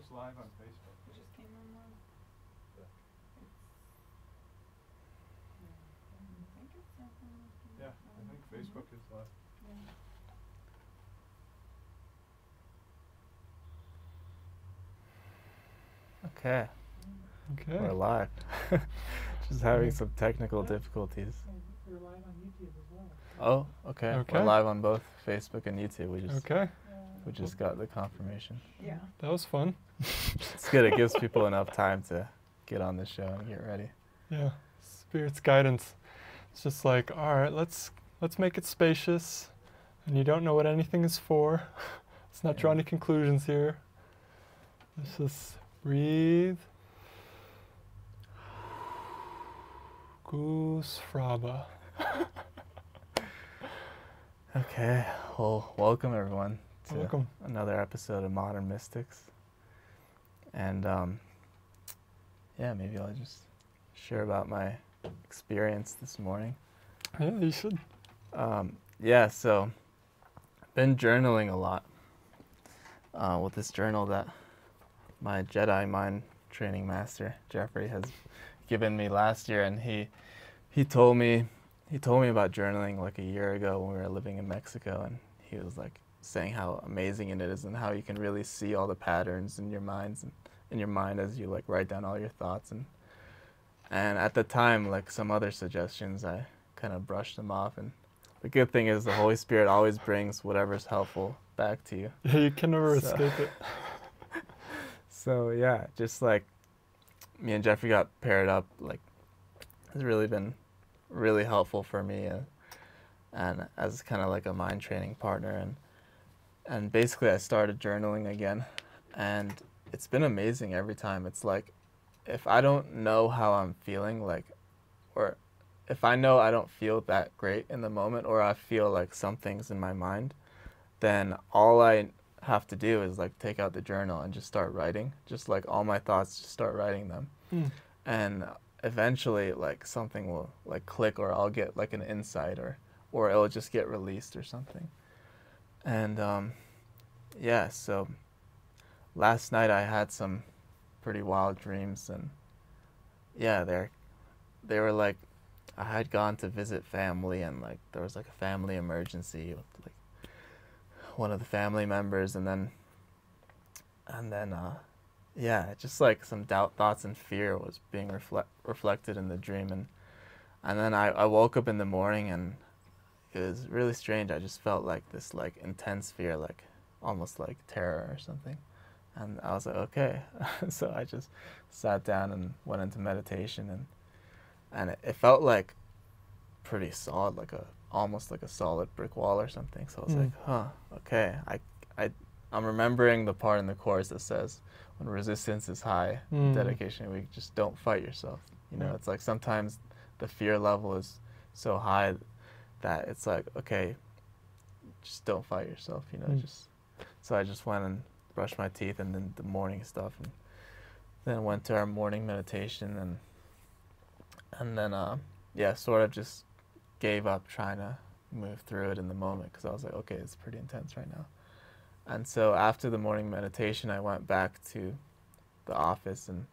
Facebook's live on Facebook. It just came online. Yeah. Yeah, I think Facebook is live. Yeah. Okay. Okay. We're live. Just having some technical difficulties. We're live on YouTube as well. Oh, okay. Okay. We're live on both Facebook and YouTube. Okay. We just got the confirmation. Yeah. That was fun. It's good. It gives people enough time to get on the show and get ready. Yeah. Spirit's guidance. It's just like, all right, let's make it spacious, and you don't know what anything is for. Let's not draw any conclusions here. Let's just breathe. Goose Fraba. Okay. Well, welcome everyone to Welcome. another episode of Modern Mystics. And yeah, maybe I'll just share about my experience this morning. Yeah, you should. Yeah, so I've been journaling a lot with this journal that my Jedi mind training master Jeffrey has given me last year, and he told me about journaling like a year ago when we were living in Mexico, and he was like saying how amazing it is and how you can really see all the patterns in your minds and in your mind as you like write down all your thoughts, and at the time, like some other suggestions, I kind of brushed them off. And the good thing is the Holy Spirit always brings whatever's helpful back to you. Yeah, you can never escape it. So yeah, just like me and Jeffrey got paired up, like it's really been really helpful for me, and as kind of like a mind training partner, and basically I started journaling again, and it's been amazing every time. It's like if I don't know how I'm feeling, like, or if I know I don't feel that great in the moment, or I feel like something's in my mind, then all I have to do is like take out the journal and just start writing, just like all my thoughts, just start writing them. And eventually like something will like click, or I'll get like an insight, or it'll just get released or something. And yeah, so last night I had some pretty wild dreams, and yeah, they were like, I had gone to visit family, and like there was like a family emergency with like one of the family members, and then yeah, just like some doubt, thoughts, and fear was being reflected in the dream, and then I woke up in the morning, and it was really strange. I just felt like this like intense fear, like almost like terror or something. And I was like, okay. So I just sat down and went into meditation, and it felt like pretty solid, like almost like a solid brick wall or something. So I was like, huh, okay. I'm remembering the part in the Course that says, when resistance is high, dedication, we just don't fight yourself. You know, it's like sometimes the fear level is so high that it's like, okay, just don't fight yourself, you know, just. So I just went and brushed my teeth, and then the morning stuff, and then went to our morning meditation, and then yeah, sort of just gave up trying to move through it in the moment, because I was like, okay, it's pretty intense right now. And so after the morning meditation, I went back to the office, and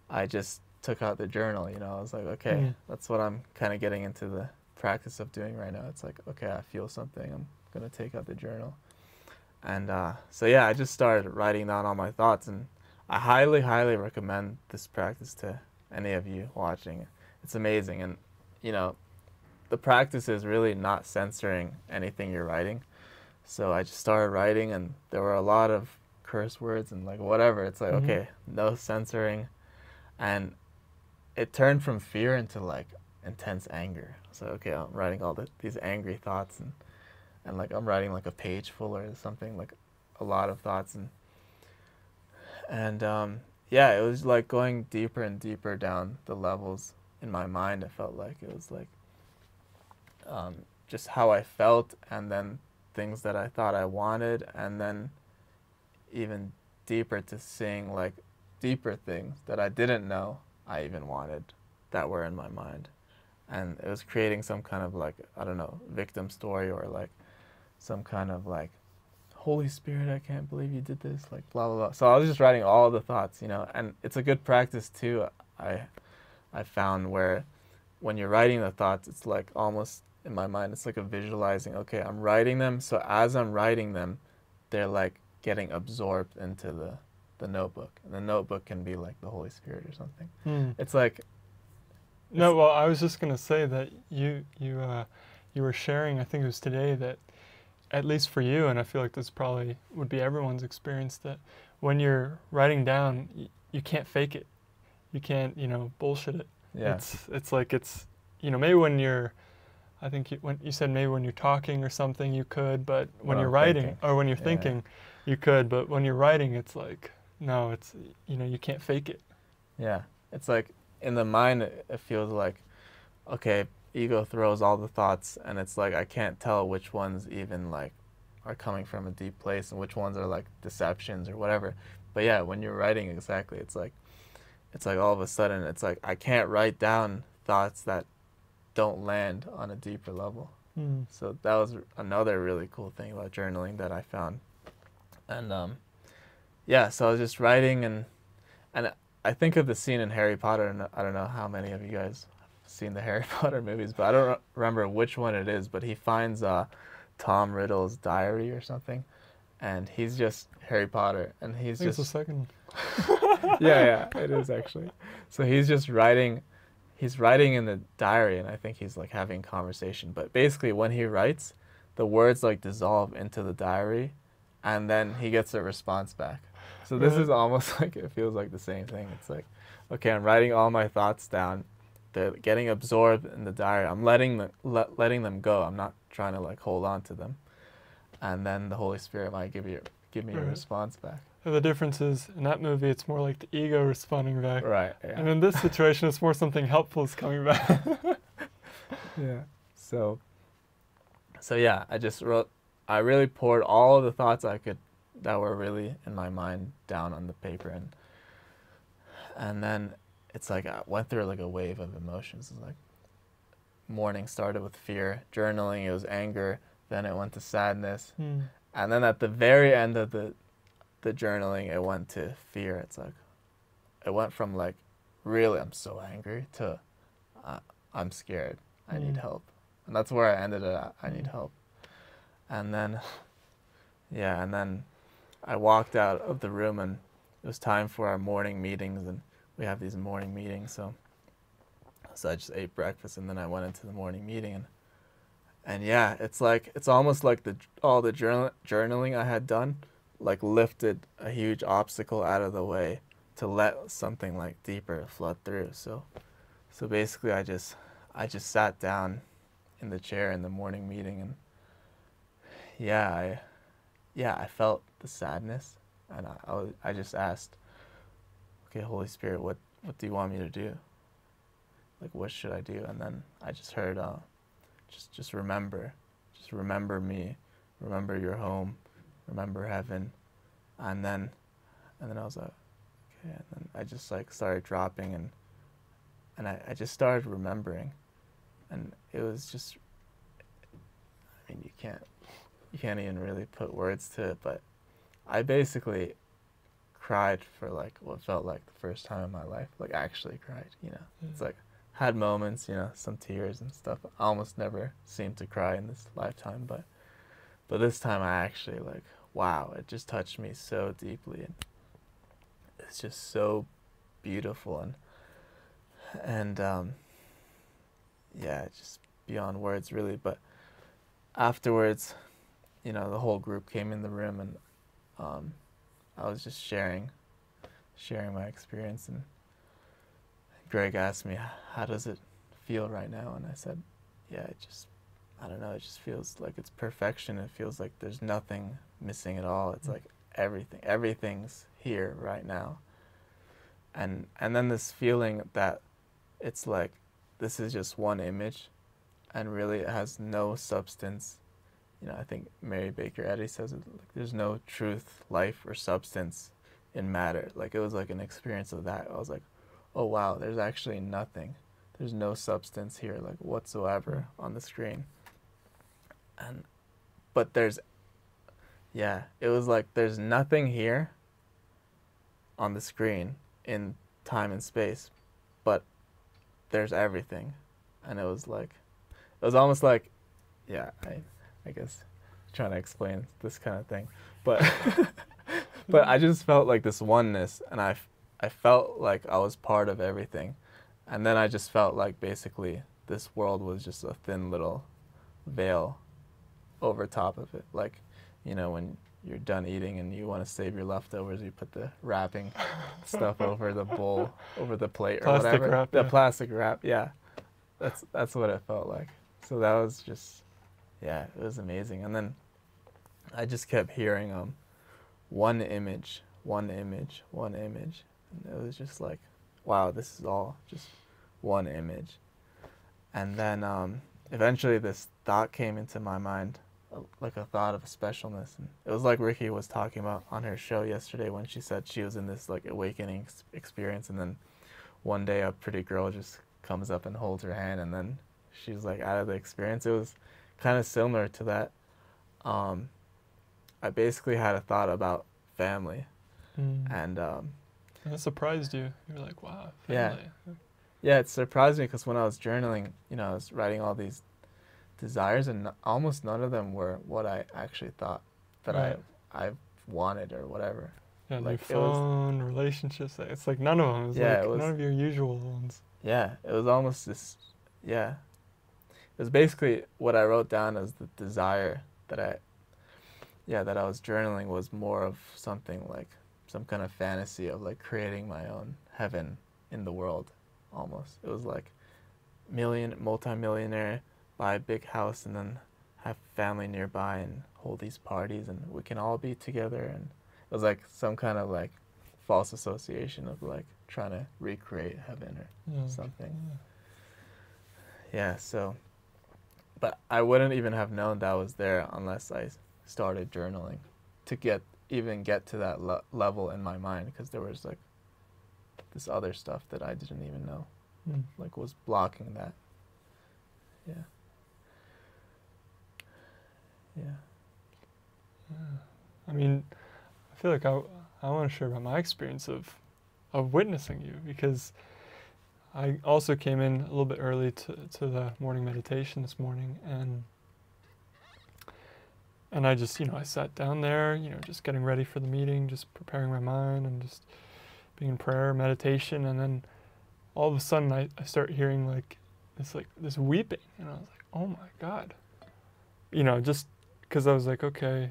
I just took out the journal. You know, I was like, okay, that's what I'm kind of getting into the practice of doing right now. It's like, okay, I feel something, I'm gonna take out the journal. And so yeah, I just started writing down all my thoughts, and I highly, highly recommend this practice to any of you watching. It's amazing, and you know, the practice is really not censoring anything you're writing. So I just started writing, and there were a lot of curse words and like whatever. It's like, okay, no censoring, and it turned from fear into like intense anger. So okay, I'm writing all these angry thoughts, and like I'm writing like a page full or something, like a lot of thoughts, and yeah, it was like going deeper and deeper down the levels in my mind. I felt like it was like just how I felt, and then things that I thought I wanted, and then even deeper to seeing like deeper things that I didn't know I even wanted that were in my mind. And it was creating some kind of like, I don't know, victim story, or like some kind of like Holy Spirit, I can't believe you did this, like blah blah blah. So I was just writing all the thoughts, you know, and it's a good practice too. I found where when you're writing the thoughts, it's like almost in my mind, it's like a visualizing. Okay, I'm writing them, so as I'm writing them, they're like getting absorbed into the notebook, and the notebook can be like the Holy Spirit or something. It's like no. Well, I was just gonna say that you were sharing. I think it was today that, at least for you, and I feel like this probably would be everyone's experience, that when you're writing down, you can't fake it. You can't, bullshit it. Yeah. It's like maybe when you're, I think when you said maybe when you're talking or something you could, but when you're writing thinking. or when you're thinking, you could, but when you're writing, it's like, no, it's, you can't fake it. Yeah. It's like in the mind, it feels like, okay, ego throws all the thoughts, and it's like I can't tell which ones even like are coming from a deep place and which ones are like deceptions or whatever. But yeah, when you're writing, exactly, it's like all of a sudden it's like I can't write down thoughts that don't land on a deeper level. So that was another really cool thing about journaling that I found. And so I was just writing, and I think of the scene in Harry Potter, and I don't know how many of you guys have seen the Harry Potter movies, but I don't remember which one it is, but he finds Tom Riddle's diary or something, and he's just Harry Potter, and he's just... It's the second. yeah, it is actually. So he's just writing in the diary, and I think he's like having conversation, but basically when he writes, the words like dissolve into the diary, and then he gets a response back. So this is almost like, it feels like the same thing. It's like, okay, I'm writing all my thoughts down, they're getting absorbed in the diary, I'm letting them go, I'm not trying to like hold on to them, and then the Holy Spirit might give me a response back. The difference is, in that movie, it's more like the ego responding back. Right. Yeah. And in this situation, it's more something helpful is coming back. Yeah. So yeah, I really poured all the thoughts I could that were really in my mind down on the paper, and then it's like I went through like a wave of emotions. It's like morning started with fear, journaling, it was anger, then it went to sadness, and then at the very end of the journaling, it went to fear. It's like it went from like, really, I'm so angry, to I'm scared, I need help. And that's where I ended it at. I need help. And then I walked out of the room, and it was time for our morning meetings, and we have these morning meetings, so I just ate breakfast, and then I went into the morning meeting, and yeah, it's almost like all the journaling I had done like lifted a huge obstacle out of the way to let something like deeper flood through. So basically I just sat down in the chair in the morning meeting, and I felt the sadness, and I just asked, okay, Holy Spirit, what do you want me to do? Like, what should I do? And then I just heard, just remember me, remember your home, remember heaven. And then I was like, okay, and then I just like started dropping, and I just started remembering, and it was just, I mean, you can't even really put words to it, but I basically cried for like what felt like the first time in my life, like actually cried, It's like, had moments, some tears and stuff. I almost never seem to cry in this lifetime, but this time I actually like, wow, it just touched me so deeply, and it's just so beautiful, and it's just beyond words really. But afterwards, the whole group came in the room, and I was just sharing my experience, and Greg asked me, how does it feel right now? And I said, I don't know, it just feels like it's perfection. It feels like there's nothing missing at all. It's like everything's here right now. And then this feeling that it's like, this is just one image, and really it has no substance. I think Mary Baker Eddy says it, like, there's no truth, life, or substance in matter. Like, it was like an experience of that. I was like, oh wow, there's actually nothing. There's no substance here, like, whatsoever on the screen. But there's yeah, it was like there's nothing here on the screen in time and space, but there's everything. And it was almost like, yeah, I guess trying to explain this kind of thing, but but I just felt like this oneness, and I felt like I was part of everything, and then I just felt like basically this world was just a thin little veil over top of it, like, you know, when you're done eating and you want to save your leftovers, you put the wrapping stuff over the bowl, over the plate or Plastic whatever. wrap, The yeah. plastic wrap, yeah. That's what it felt like. So that was just, yeah, it was amazing. And then I just kept hearing one image, one image, one image. And it was just like, wow, this is all just one image. And then eventually this thought came into my mind, like a thought of specialness. And it was like Ricky was talking about on her show yesterday when she said she was in this like awakening experience, and then one day a pretty girl just comes up and holds her hand, and then she's like out of the experience. It was kind of similar to that. I basically had a thought about family, and And that surprised you. You were like, wow, Yeah. family. yeah, it surprised me because when I was journaling, you know, I was writing all these desires, and almost none of them were what I actually thought that Right. I wanted or whatever. Yeah, new Like, it was- phone, relationships. It's like none of them. It was Yeah, like it was- none of your usual ones. Yeah, it was almost this, yeah. It was basically what I wrote down as the desire that I was journaling was more of something like some kind of fantasy of like creating my own heaven in the world, almost. It was like multi-millionaire, buy a big house and then have family nearby and hold these parties and we can all be together, and it was like some kind of like false association of like trying to recreate heaven or Yeah. something. Yeah. Yeah, so, but I wouldn't even have known that was there unless I started journaling to even get to that level in my mind, because there was like this other stuff that I didn't even know, Mm. like was blocking that. Yeah. Yeah. I mean, I feel like I want to share about my experience of witnessing you, because I also came in a little bit early to the morning meditation this morning, and I just, I sat down there, just getting ready for the meeting, just preparing my mind and just being in prayer, meditation, and then all of a sudden I start hearing this weeping, and I was like, oh my God, just because I was like, okay,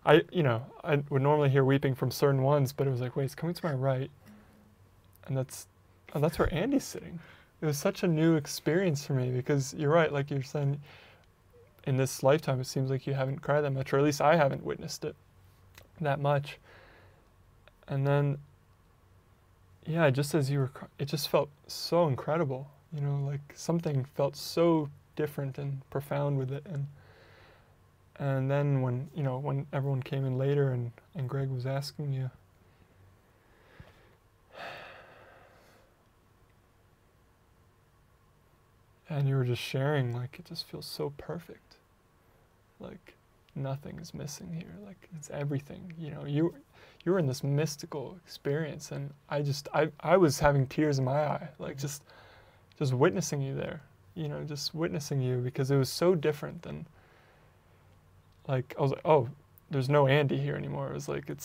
I would normally hear weeping from certain ones, but it was like, wait, it's coming to my right, and that's where Andy's sitting. It was such a new experience for me, because you're right, like you're saying, in this lifetime, it seems like you haven't cried that much, or at least I haven't witnessed it that much. And then, yeah, just as you were, it just felt so incredible, like something felt so different and profound with it. And then when everyone came in later and Greg was asking you, and you were just sharing, like, it just feels so perfect. Like, nothing is missing here. Like, it's everything. You were in this mystical experience, and I was having tears in my eye, like just witnessing you there. Just witnessing you, because it was so different than, like, I was like, oh, there's no Andy here anymore. It was like, it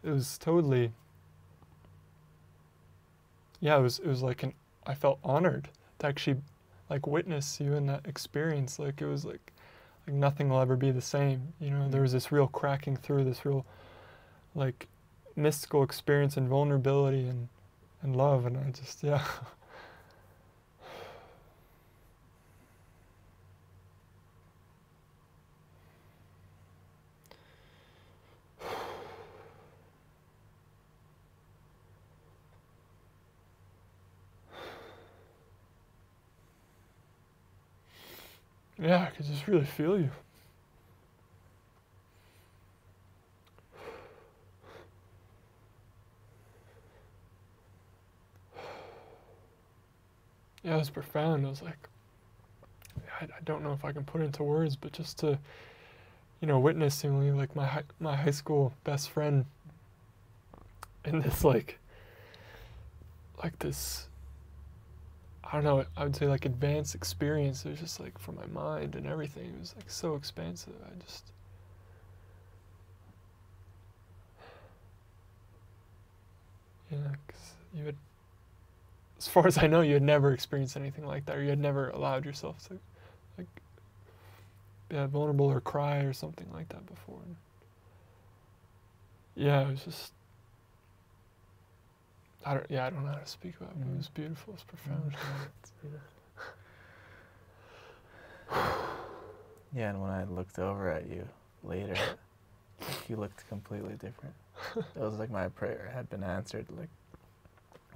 was totally, yeah, it was like I felt honored to actually, like, witness you in that experience. Like, it was like nothing will ever be the same. There was this real cracking through, this real, like, mystical experience and vulnerability and love, and I just, yeah. Yeah, I could just really feel you. Yeah, it was profound. I was like, I don't know if I can put it into words, but just to you know, witnessing like my high school best friend in this like this, I don't know, I would say like advanced experience. It was just like for my mind and everything. It was like so expansive. Yeah, because you had, as far as I know, you had never experienced anything like that, or you had never allowed yourself to like be vulnerable or cry or something like that before. And yeah, it was just, I don't know how to speak about it, but it was beautiful, it was profound. It's beautiful. Yeah, and when I looked over at you later, like, you looked completely different. It was like my prayer had been answered. Like,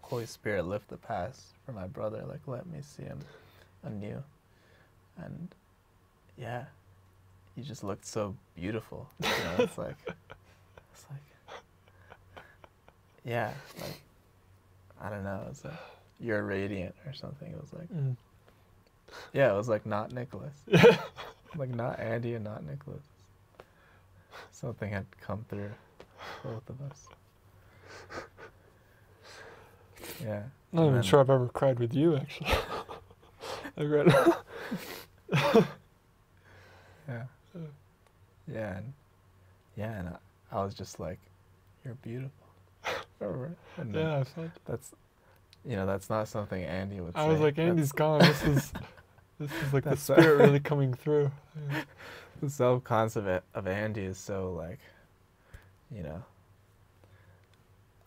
Holy Spirit, lift the past for my brother. Like, let me see him anew. And yeah, you just looked so beautiful. You know, it's like, yeah, like, I don't know. It's like you're radiant or something. It was like, yeah, it was like not Nicholas. Like not Andy and not Nicholas. Something had come through both of us. Yeah. Not even sure I've ever cried with you, actually. I read. Yeah. Yeah, and I was just like, you're beautiful. And Yeah, I felt. that's, you know, that's not something Andy would say. I was like, Andy's gone. This is like the That's spirit really coming through. Yeah. The self-concept of Andy is so like, you know,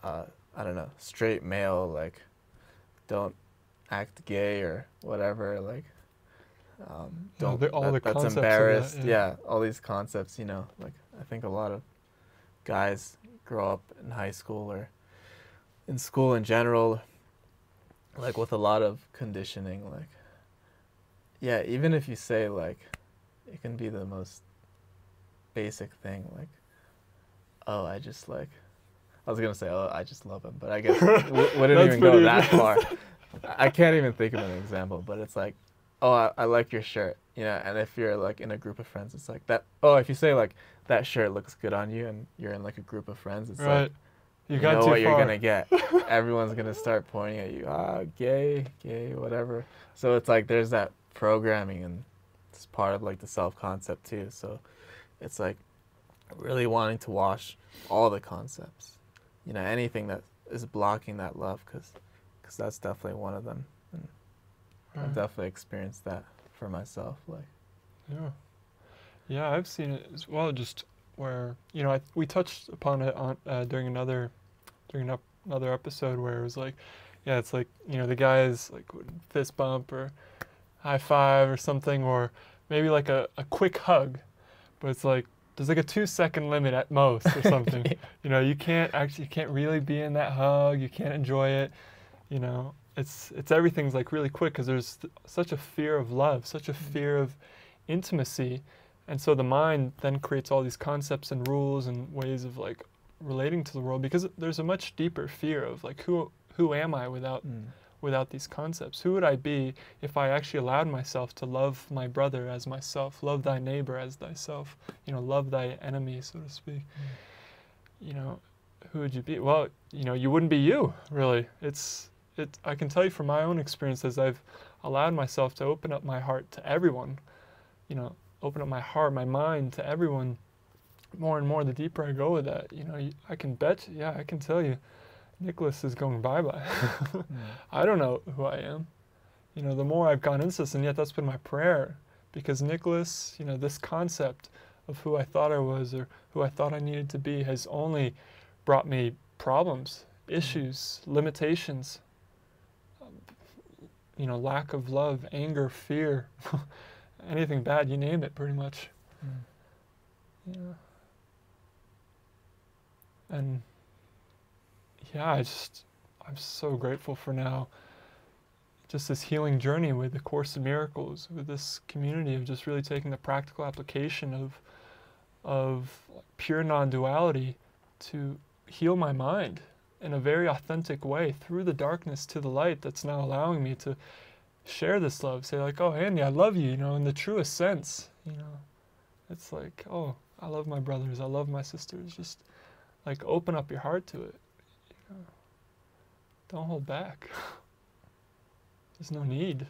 I don't know, straight male, like, don't act gay or whatever, like, don't, all the that's concepts of embarrassed. that, Yeah, all these concepts, you know, like, I think a lot of guys grow up in high school or in school in general, like, with a lot of conditioning, like, yeah, even if you say, like, it can be the most basic thing, like, oh, I just, like, I was going to say, oh, I just love him, but I guess wouldn't even go that far. I can't even think of an example, but it's like, oh, I like your shirt, you know, and if you're, like, in a group of friends, it's like that, oh, if you say, like, that shirt looks good on you, and you're in, like, a group of friends, it's Right. like, You you got know too what you're far. going to get. Everyone's going to start pointing at you, gay, whatever. So it's like there's that programming, and it's part of, like, the self-concept, too. So it's, like, really wanting to wash all the concepts. You know, anything that is blocking that love, because that's definitely one of them. And I've definitely experienced that for myself. Like, yeah, I've seen it as well. Just where, you know, we touched upon it on during another episode where it was like, yeah, it's like, you know, the guys like would fist bump or high five or something, or maybe like a quick hug, but it's like there's like a 2-second limit at most or something. You know, you can't really be in that hug. You can't enjoy it. You know, it's everything's like really quick because there's such a fear of love, such a fear of intimacy, and so the mind then creates all these concepts and rules and ways of like relating to the world, because there's a much deeper fear of like who am I without these concepts? Who would I be if I actually allowed myself to love my brother as myself, love thy neighbor as thyself, you know, love thy enemy, so to speak. You know, who would you be? Well, you know, you wouldn't be you, really. I can tell you from my own experience, as I've allowed myself to open up my heart to everyone, you know, open up my heart, my mind to everyone more and more, the deeper I go with that, you know, I can tell you, Nicholas is going bye-bye. I don't know who I am. You know, the more I've gone into this, and yet that's been my prayer, because Nicholas, you know, this concept of who I thought I was or who I thought I needed to be has only brought me problems, issues, limitations, you know, lack of love, anger, fear, anything bad, you name it, pretty much. Yeah. And yeah, I'm so grateful for now, just this healing journey with the Course in Miracles, with this community of just really taking the practical application of pure non-duality to heal my mind in a very authentic way through the darkness to the light that's now allowing me to share this love, say like, oh, Andy, I love you, you know, in the truest sense, you know. It's like, oh, I love my brothers, I love my sisters. Just like open up your heart to it. You know? Don't hold back. There's no need.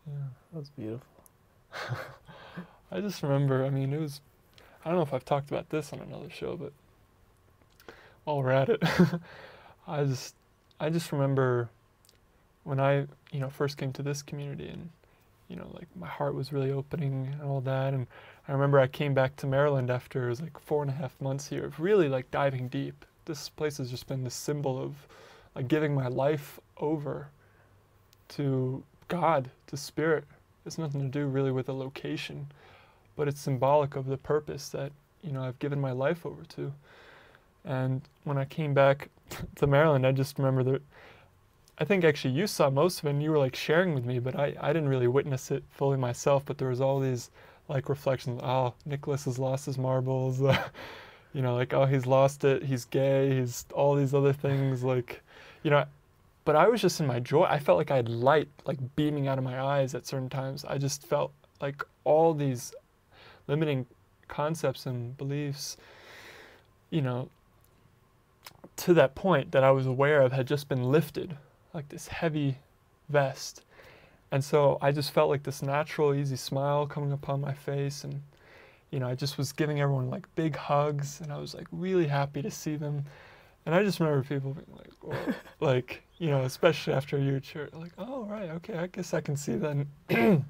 Yeah. That was beautiful. I just remember, I mean, I don't know if I've talked about this on another show, but while we're at it, I just remember when I, first came to this community and, like my heart was really opening and all that. And I remember I came back to Maryland after it was like 4.5 months here of really like diving deep. This place has just been the symbol of like giving my life over to God, to Spirit. It's nothing to do really with a location, but it's symbolic of the purpose that, I've given my life over to. And when I came back to Maryland, I just remember that I think actually you saw most of it and you were like sharing with me, but I didn't really witness it fully myself, but there was all these like reflections. Oh, Nicolas has lost his marbles. Like, oh, he's lost it. He's gay. He's all these other things like, but I was just in my joy. I felt like I had light like beaming out of my eyes at certain times. I just felt like all these limiting concepts and beliefs, to that point that I was aware of had just been lifted, like this heavy vest. And so I just felt like this natural, easy smile coming upon my face. And, I just was giving everyone like big hugs and I was like really happy to see them. And I just remember people being like, whoa, like, especially after a year church, like, oh, right, okay, I guess I can see then. And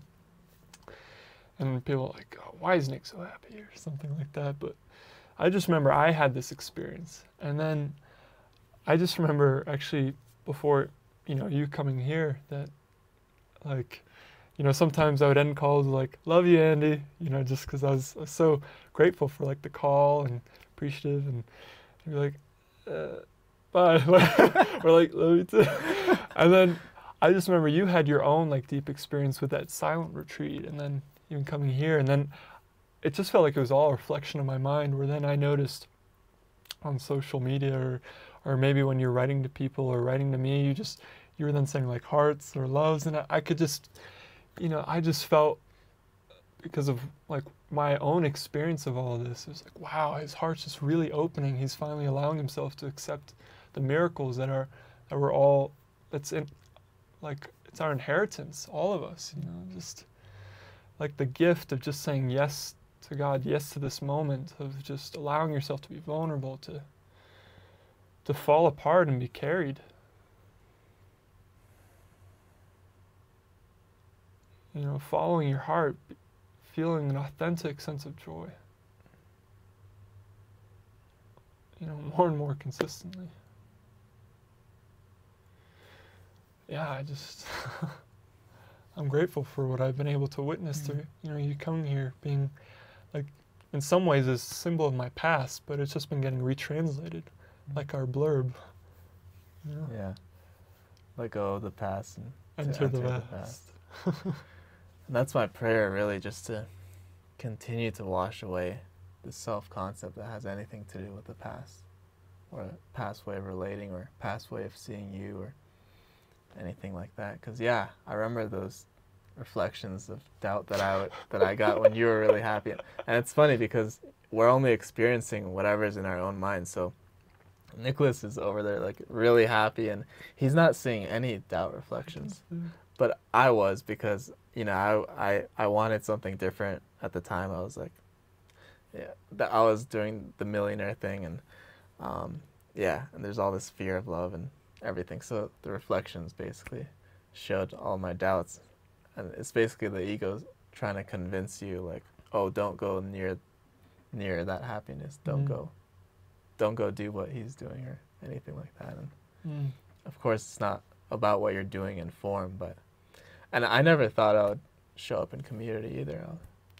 people are like, oh, why is Nick so happy or something like that. But I just remember I had this experience. And then I just remember actually before, you coming here that like, sometimes I would end calls like, love you, Andy, just because I was so grateful for like the call and appreciative and I'd be like, bye, or like, love you too. And then I just remember you had your own like deep experience with that silent retreat and then even coming here. And then it just felt like it was all a reflection of my mind where then I noticed on social media or maybe when you're writing to people or writing to me, you were then saying like hearts or loves. And I could just, I just felt because of like my own experience of all of this, it was like, wow, his heart's just really opening. He's finally allowing himself to accept the miracles that we're all, it's in, like, it's our inheritance, all of us, just like the gift of just saying yes to God, yes to this moment of just allowing yourself to be vulnerable, to fall apart and be carried. Following your heart, feeling an authentic sense of joy. More and more consistently. Yeah, I'm grateful for what I've been able to witness through, you coming here being like, in some ways a symbol of my past, but it's just been getting retranslated, like our blurb. Yeah. Let go of the past and enter the past. And that's my prayer, really, just to continue to wash away the self-concept that has anything to do with the past, or a past way of relating, or past way of seeing you, or anything like that. Because yeah, I remember those reflections of doubt that I got when you were really happy. And it's funny because we're only experiencing whatever's in our own mind. So Nicolas is over there like really happy, and he's not seeing any doubt reflections. But I was, because I wanted something different at the time. I was like, yeah, I was doing the millionaire thing, and and there's all this fear of love and everything. So the reflections basically showed all my doubts, and it's basically the ego trying to convince you like, oh, don't go near that happiness. Don't go do what he's doing or anything like that. And of course, it's not about what you're doing in form, and I never thought I would show up in community either.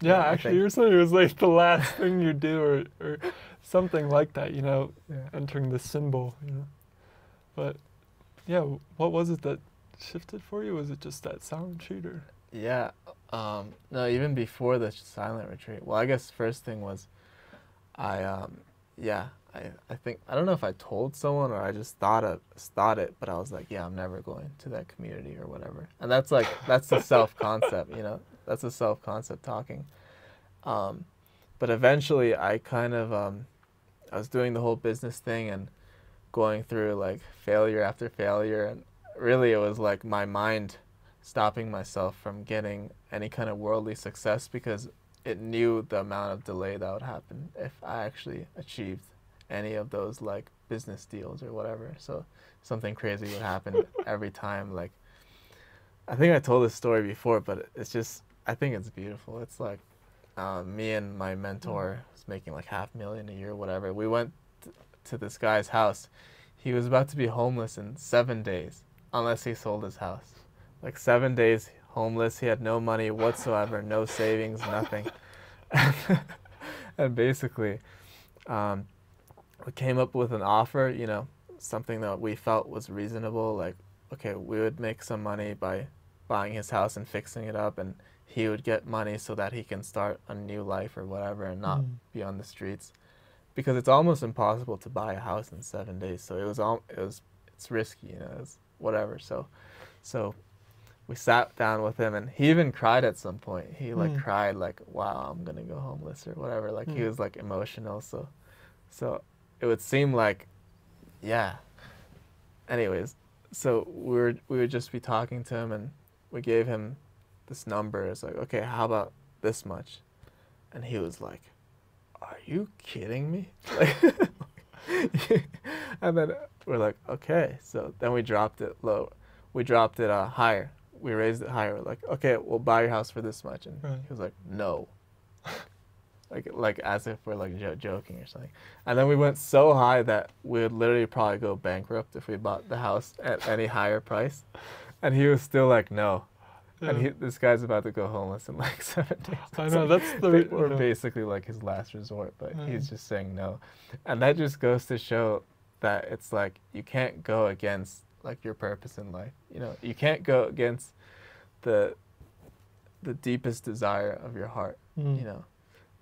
Yeah, actually, you're saying it was like the last thing you do, or something like that, entering the symbol, But yeah, what was it that shifted for you? Was it just that silent retreat, or? Yeah, no, even before the silent retreat. Well, I guess first thing was Yeah, I think, I don't know if I told someone or I just thought it, but I was like, yeah, I'm never going to that community or whatever. And that's like, that's the self-concept, you know, that's the self-concept talking. But eventually I kind of, I was doing the whole business thing and going through like failure after failure. And really it was like my mind stopping myself from getting any kind of worldly success because it knew the amount of delay that would happen if I actually achieved any of those like business deals or whatever. So something crazy would happen every time. Like, I think I told this story before, but it's just, I think it's beautiful. It's like me and my mentor was making like $500,000 a year, whatever. We went to this guy's house. He was about to be homeless in 7 days unless he sold his house. Like 7 days homeless. He had no money whatsoever, no savings, nothing. And basically, we came up with an offer, you know, something that we felt was reasonable. Like, okay, we would make some money by buying his house and fixing it up, and he would get money so that he can start a new life or whatever and not be on the streets. Because it's almost impossible to buy a house in 7 days. So it's risky, you know, it's whatever. So we sat down with him, and he even cried at some point. He like cried like, wow, I'm gonna go homeless or whatever. Like he was like emotional. So it would seem like, yeah. Anyways, so we would just be talking to him, and we gave him this number. It's like, okay, how about this much? And he was like, are you kidding me? Like, and then we're like, okay. So then we dropped it low. We dropped it higher. We raised it higher. We're like, okay, we'll buy your house for this much. And he was like, no. like as if we're like joking or something. And then we went so high that we would literally probably go bankrupt if we bought the house at any higher price. And he was still like, no. Yeah. And this guy's about to go homeless in like 7 days. I know, that's the... We're basically like his last resort, but he's just saying no. And that just goes to show that it's like, you can't go against like your purpose in life. You know, you can't go against the deepest desire of your heart, you know.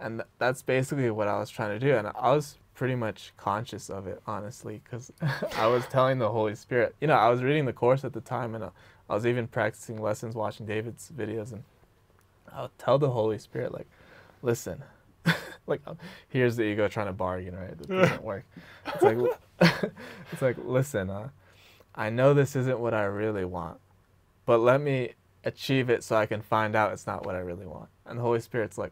And that's basically what I was trying to do. And I was pretty much conscious of it, honestly, because I was telling the Holy Spirit, you know, I was reading the course at the time, and I was even practicing lessons, watching David's videos, and I would tell the Holy Spirit, like, listen, like, here's the ego trying to bargain, right? It doesn't work. It's like, it's like, listen, I know this isn't what I really want, but let me achieve it so I can find out it's not what I really want. And the Holy Spirit's like,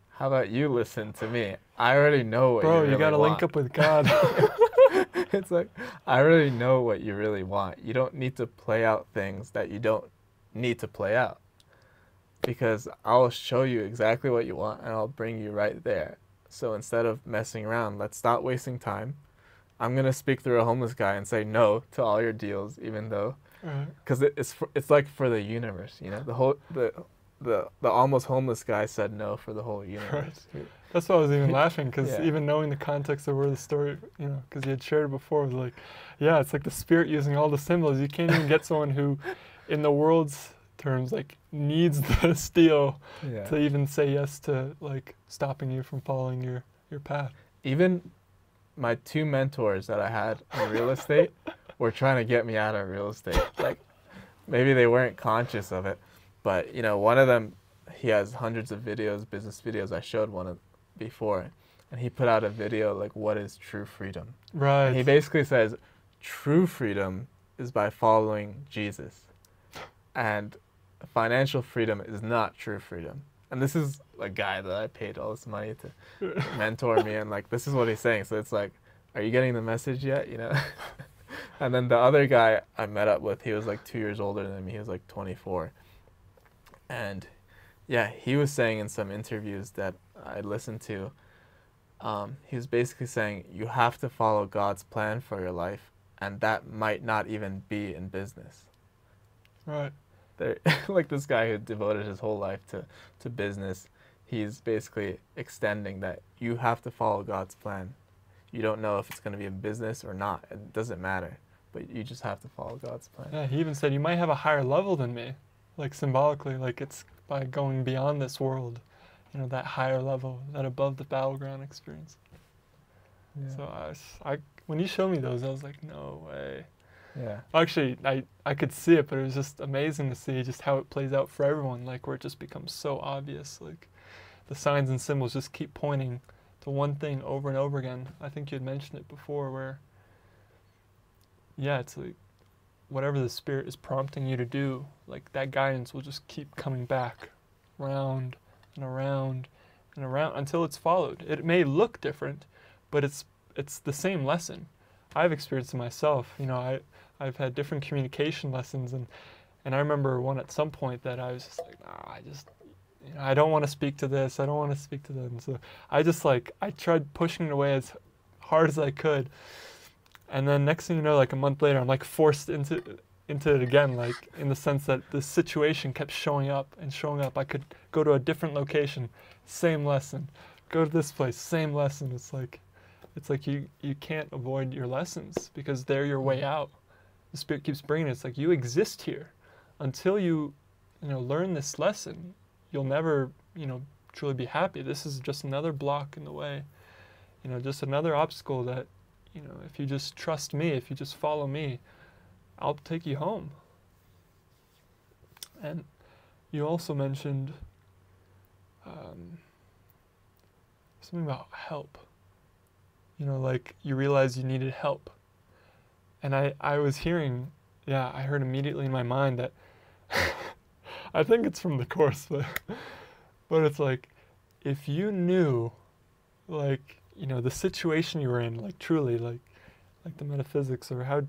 how about you listen to me? I already know what you really want. Bro, you gotta link up with God. It's like, I already know what you really want. You don't need to play out things that you don't need to play out. Because I'll show you exactly what you want, and I'll bring you right there. So instead of messing around, let's stop wasting time. I'm gonna speak through a homeless guy and say no to all your deals, even though, because it's like for the universe, you know, the almost homeless guy said no for the whole universe. Right. That's why I was even laughing, because even knowing the context of where the story, you know, because you had shared it before, it was like, yeah, it's like the Spirit using all the symbols. You can't even get someone who, in the world's terms, like needs the steal to even say yes to like stopping you from following your path. Even my 2 mentors that I had in real estate were trying to get me out of real estate. Like, maybe they weren't conscious of it. But, you know, one of them, he has hundreds of videos, business videos. I showed one before, and he put out a video like, what is true freedom? Right. And he basically says, true freedom is by following Jesus. And financial freedom is not true freedom. And this is a guy that I paid all this money to mentor me, and like, this is what he's saying. So it's like, are you getting the message yet? You know? And then the other guy I met up with, he was like 2 years older than me. He was like 24. And yeah, he was saying in some interviews that I listened to, he was basically saying you have to follow God's plan for your life, and that might not even be in business. Right. Like this guy who devoted his whole life to business, he's basically extending that you have to follow God's plan. You don't know if it's going to be in business or not. It doesn't matter, but you just have to follow God's plan. Yeah, he even said you might have a higher level than me. Like symbolically, like it's by going beyond this world that higher level, that above the battleground experience. Yeah. So when you showed me those, I was like, no way. Yeah. Actually, I could see it, but it was just amazing to see just how it plays out for everyone, like where it just becomes so obvious. Like the signs and symbols just keep pointing to one thing over and over again. I think you had mentioned it before where, yeah, it's like whatever the Spirit is prompting you to do, like that guidance will just keep coming back round and around and around until it's followed. It may look different, but it's the same lesson. I've experienced it myself. I've had different communication lessons, and I remember one at some point that I was just like, I don't want to speak to this. I don't want to speak to that. And so I tried pushing it away as hard as I could. And then next thing you know, like a month later, I'm like forced into it again, like in the sense that the situation kept showing up and showing up. I could go to a different location, same lesson. Go to this place, same lesson. It's like you can't avoid your lessons because they're your way out. The Spirit keeps bringing it. It's like you exist here. Until you learn this lesson, you'll never, truly be happy. This is just another block in the way. Just another obstacle that, if you just trust me, if you just follow me, I'll take you home. And you also mentioned something about help. Like you realized you needed help. And I was hearing, I heard immediately in my mind that, I think it's from the Course, but it's like, if you knew, like, the situation you were in, like truly, like the metaphysics or how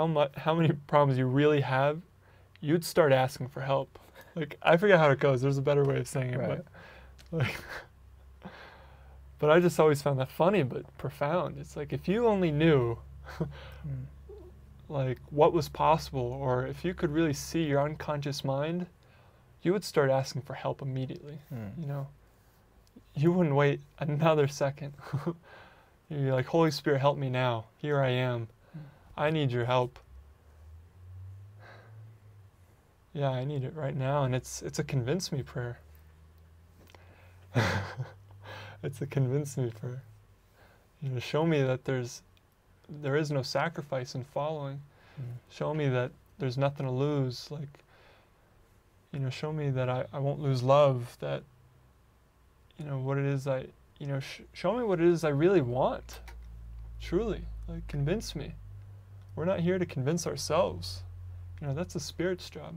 many problems you really have, you'd start asking for help. Like, I forget how it goes. There's a better way of saying it, Right. but I just always found that funny but profound. It's like if you only knew like what was possible, or if you could really see your unconscious mind, you would start asking for help immediately. You wouldn't wait another second. You're like, Holy Spirit, help me now. Here I am. I need your help. Yeah, I need it right now. And it's a convince me prayer. It's a convince me prayer. Show me that there is no sacrifice in following. Show me that there's nothing to lose. Like, show me that I won't lose love, that, what it is show me what it is I really want. Truly, like, convince me. We're not here to convince ourselves. That's the Spirit's job.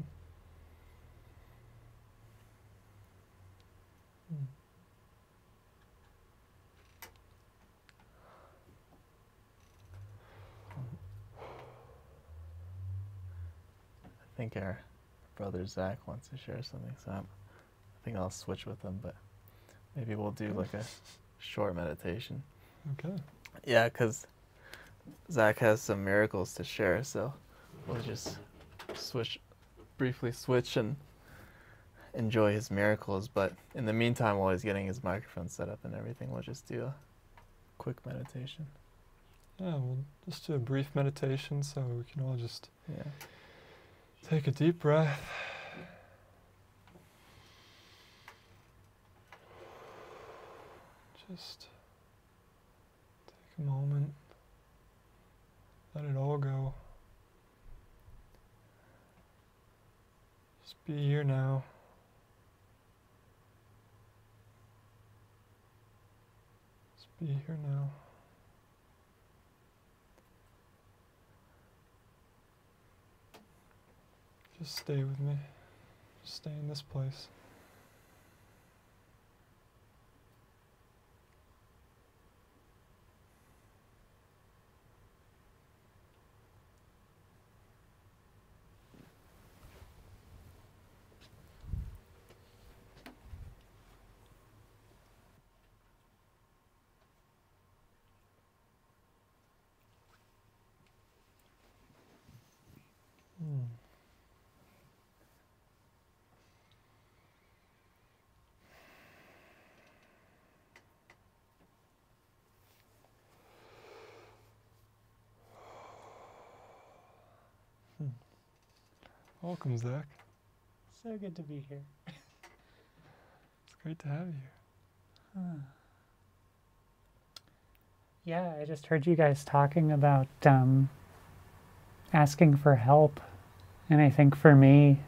I think our brother Zach wants to share something, so I think I'll switch with him, but maybe we'll do like a short meditation. Okay. Yeah, because Zach has some miracles to share, so we'll just briefly switch and enjoy his miracles. But in the meantime, while he's getting his microphone set up and everything, we'll just do a quick meditation. Yeah, we'll just do a brief meditation so we can all just Yeah. take a deep breath. Just take a moment. Let it all go. Just be here now. Just be here now. Just stay with me. Just stay in this place. Welcome, Zach. So good to be here. It's Great to have you. Yeah, I just heard you guys talking about asking for help. And I think for me,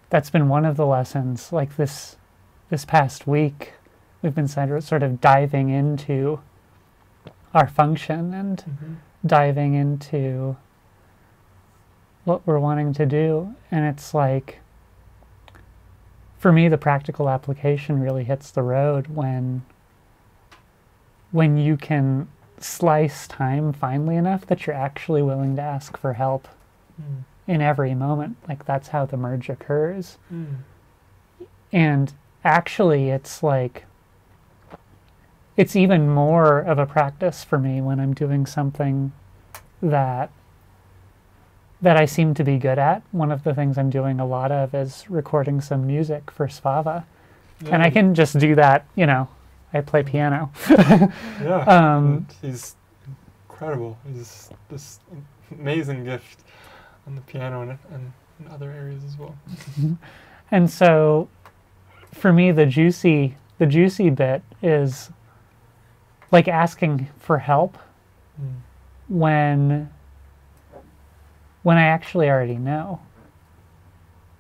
that's been one of the lessons. Like this past week, we've been sort of diving into our function and diving into what we're wanting to do. And it's like, for me, the practical application really hits the road when you can slice time finely enough that you're actually willing to ask for help in every moment. Like, that's how the merge occurs. And actually, it's like, it's even more of a practice for me when I'm doing something that I seem to be good at. One of the things I'm doing a lot of is recording some music for Svava. And I can just do that, you know, I play piano. Yeah, he's incredible. He's this amazing gift on the piano and in other areas as well. And so, for me, the juicy bit is like asking for help when I actually already know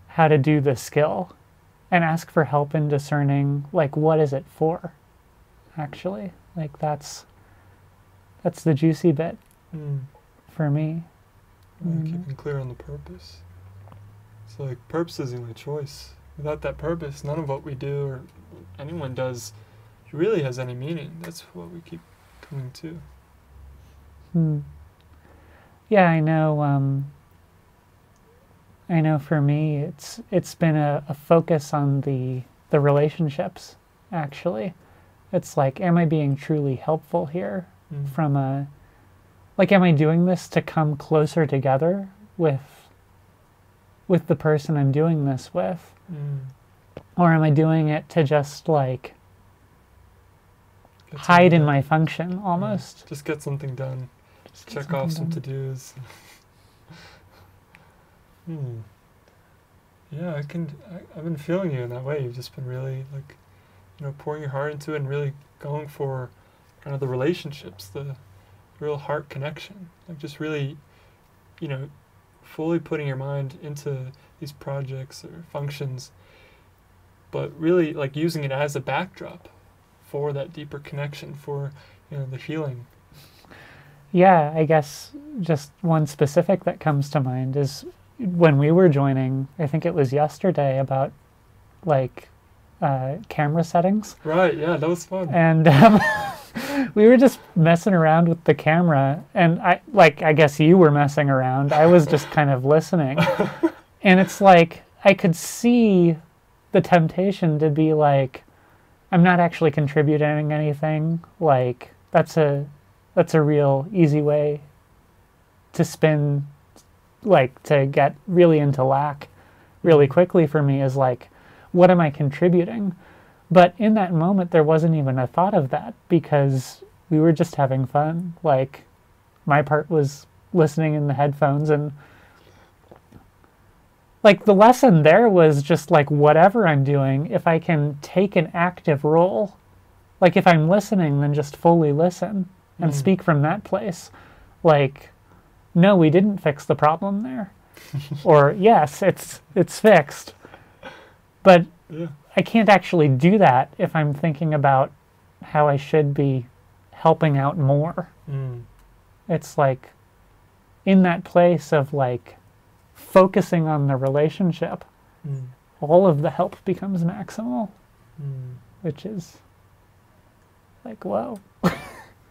how to do the skill, and ask for help in discerning, like, what is it for, actually. Like, that's the juicy bit for me. Keeping clear on the purpose. It's like, purpose is the only choice. Without that purpose, none of what we do or anyone does really has any meaning. That's what we keep coming to. Yeah, I know. I know for me, it's been a focus on the relationships. Actually, it's like, am I being truly helpful here? From am I doing this to come closer together with the person I'm doing this with, or am I doing it to just like hide in my function almost? Just get something done. Just check off some to-dos. Yeah, I've been feeling you in that way. You've just been really, like, you know, pouring your heart into it and really going for kind of the relationships, the real heart connection. Like, just really, you know, fully putting your mind into these projects or functions, but really, like, using it as a backdrop for that deeper connection, for, you know, the healing. Yeah, I guess just one specific that comes to mind is when we were joining, I think it was yesterday, about like camera settings. Right, yeah, that was fun. And we were just messing around with the camera, and I guess you were messing around. I was just kind of listening. And it's like, I could see the temptation to be like, I'm not actually contributing anything. Like, that's a real easy way to spin, like, to get really into lack really quickly for me, is like, what am I contributing? But in that moment, there wasn't even a thought of that, because we were just having fun. Like, my part was listening in the headphones, and like, the lesson there was just like, whatever I'm doing, if I can take an active role, like if I'm listening, then just fully listen and speak from that place. Like, no, we didn't fix the problem there. Or, yes, it's fixed. But I can't actually do that if I'm thinking about how I should be helping out more. It's like, in that place of like focusing on the relationship, all of the help becomes maximal, which is like, whoa.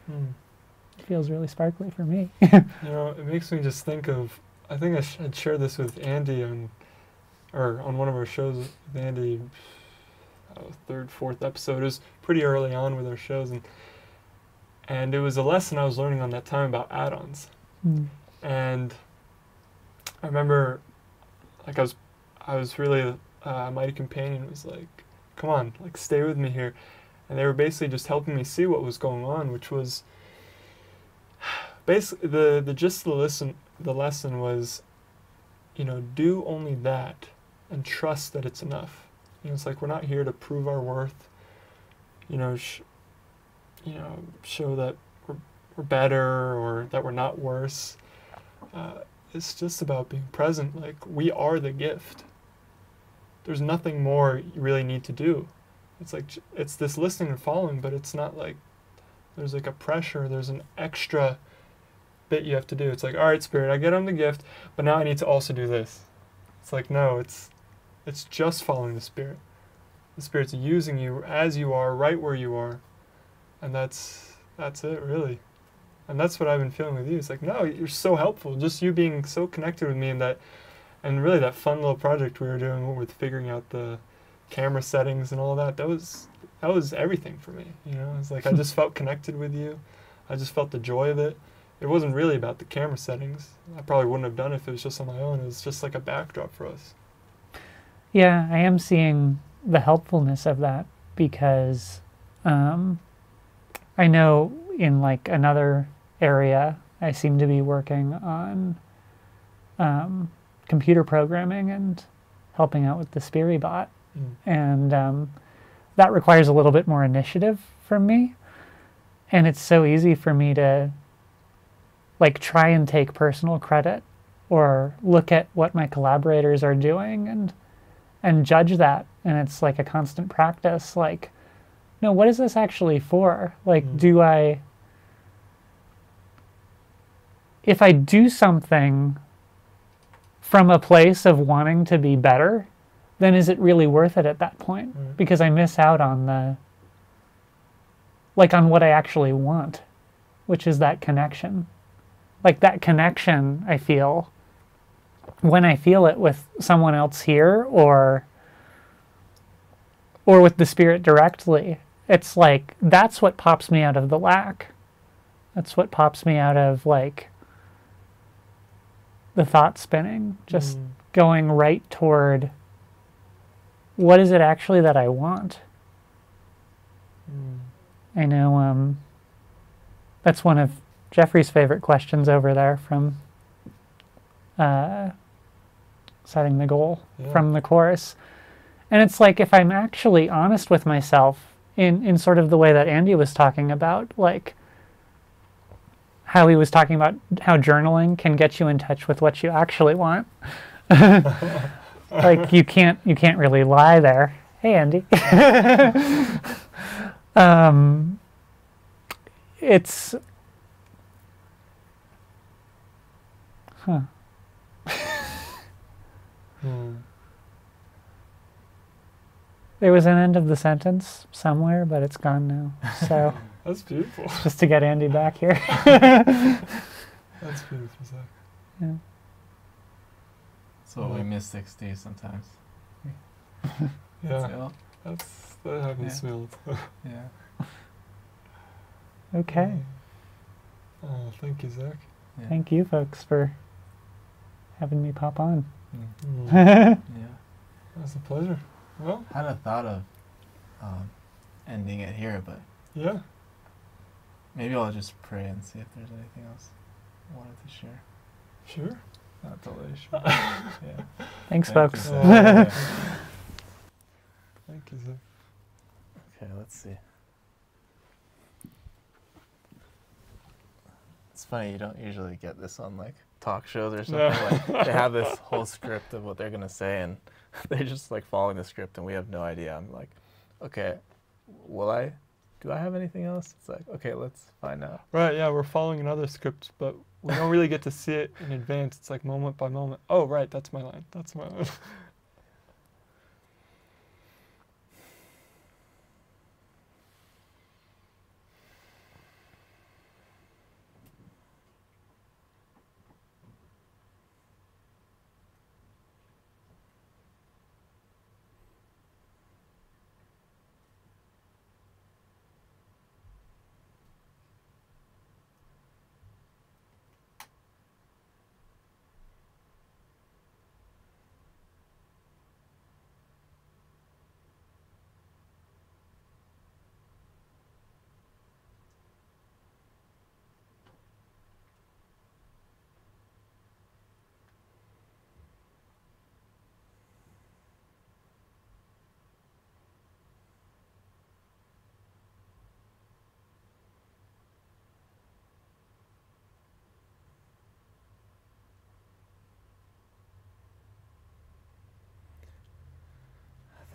It feels really sparkly for me. You know, it makes me just think of, I think I'd shared this with Andy on one of our shows with Andy, third, fourth episode. It was pretty early on with our shows, and it was a lesson I was learning on that time about add-ons. And I remember, like, I was really, Mighty Companion was like, come on, like, stay with me here. And they were basically just helping me see what was going on, which was basically the gist of the lesson was, you know, do only that and trust that it's enough. You know, it's like we're not here to prove our worth. You know, show that we're better or that we're not worse. It's just about being present. Like, we are the gift. There's nothing more you really need to do. It's like, it's this listening and following, but it's not like there's like a pressure, there's an extra bit you have to do. It's like, all right, Spirit, I get I'm the gift, but now I need to also do this. It's like, no, it's just following the Spirit. The Spirit's using you as you are, right where you are. And that's it, really. And that's what I've been feeling with you. It's like, no, you're so helpful. Just you being so connected with me, and really that fun little project we were doing with figuring out the camera settings and all that. That was everything for me. You know, it's like I just felt connected with you. I just felt the joy of it. It wasn't really about the camera settings. I probably wouldn't have done it if it was just on my own. It was just like a backdrop for us. Yeah, I am seeing the helpfulness of that because I know in like another area I seem to be working on computer programming and helping out with the SpiriBot. And that requires a little bit more initiative from me. And it's so easy for me to like try and take personal credit or look at what my collaborators are doing and judge that. And it's like a constant practice. Like, no, what is this actually for? Like, if I do something from a place of wanting to be better, then is it really worth it at that point? Because I miss out on on what I actually want, which is that connection. Like that connection I feel when I feel it with someone else here or with the Spirit directly. It's like, that's what pops me out of the lack. That's what pops me out of like the thought spinning, just going right toward what is it actually that I want? I know that's one of Jeffrey's favorite questions over there from setting the goal from the course. And it's like, if I'm actually honest with myself in sort of the way that Andy was talking about, like how he was talking about how journaling can get you in touch with what you actually want. Like you can't really lie there. Hey, Andy. It's there was an end of the sentence somewhere, but it's gone now. So That's beautiful. just to get Andy back here. That's beautiful, Zach. Yeah. So we miss 60 sometimes. Yeah, that happens to me all the time. Yeah. Okay. Oh, thank you, Zach. Yeah. Thank you, folks, for having me pop on. Yeah. That's a pleasure. Well, I had a thought of ending it here, but yeah. maybe I'll just pray and see if there's anything else I wanted to share. Sure. Not totally sure. Yeah. Thanks, Thank folks. you, Zach. Thank you, Zach. Okay, let's see. It's funny, you don't usually get this on like talk shows or something. No. Like they have this whole script of what they're gonna say, and they're just like following the script, and we have no idea. I'm like, okay, do I have anything else? It's like, okay, let's find out. Right, yeah, we're following another script, but we don't really get to see it in advance. It's like moment by moment. Oh, right, that's my line. That's my line.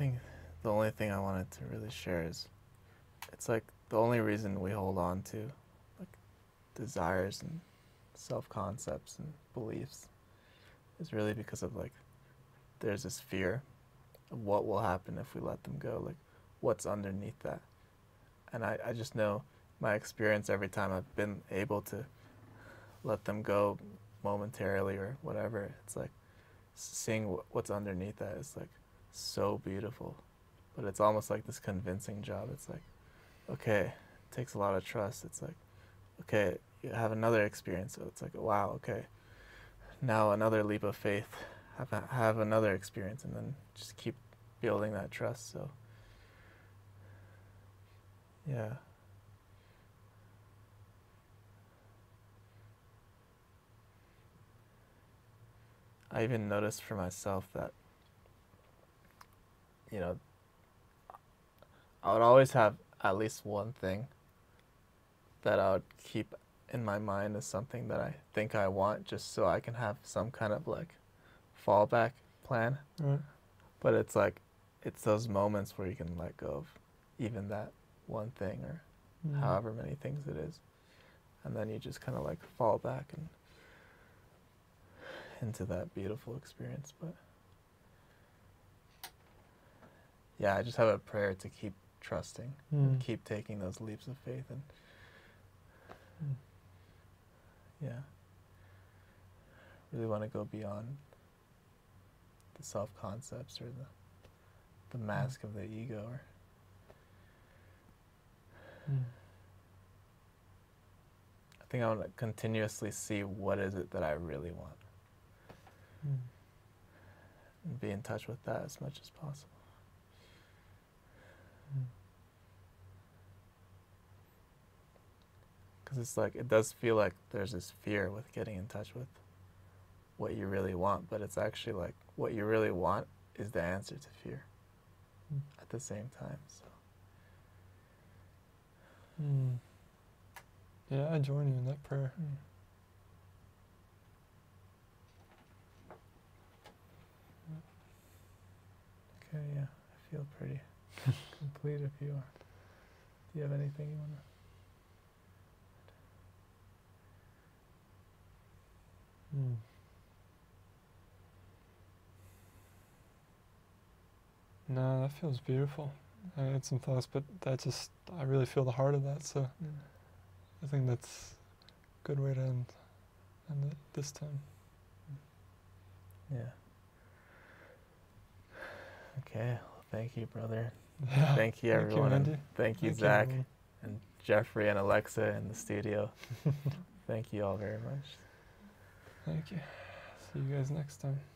think the only thing I wanted to really share is it's like the only reason we hold on to like desires and self-concepts and beliefs is really because of like there's this fear of what will happen if we let them go, like what's underneath that. And I just know my experience every time I've been able to let them go momentarily or whatever, it's like seeing what's underneath that is like so beautiful. But it's almost like this convincing job. It's like, okay, it takes a lot of trust. It's like, okay, you have another experience. So it's like, wow, okay, now another leap of faith. Have another experience, and then just keep building that trust. So, yeah. I even noticed for myself that, you know, I would always have at least one thing that I would keep in my mind as something that I think I want, just so I can have some kind of like fallback plan. Right. But it's like, it's those moments where you can let go of even that one thing or however many things it is. And then you just kind of like fall back and into that beautiful experience. But yeah, I just have a prayer to keep trusting and keep taking those leaps of faith, and yeah, really want to go beyond the self-concepts or the mask of the ego. Or I think I want to continuously see what is it that I really want, and be in touch with that as much as possible. Because it's like, it does feel like there's this fear with getting in touch with what you really want, but it's actually like what you really want is the answer to fear at the same time. So Yeah, I join you in that prayer. Okay, yeah, I feel pretty complete if you are. Do you have anything you want to? No, that feels beautiful. I had some thoughts, but I really feel the heart of that, so I think that's a good way to end it this time. Yeah. Okay, well, thank you, brother. Yeah. Thank you, everyone. Thank you, and thank you, Thank you, Zach, everyone. and Jeffrey, and Alexa in the studio. Thank you all very much. Thank you. See you guys next time.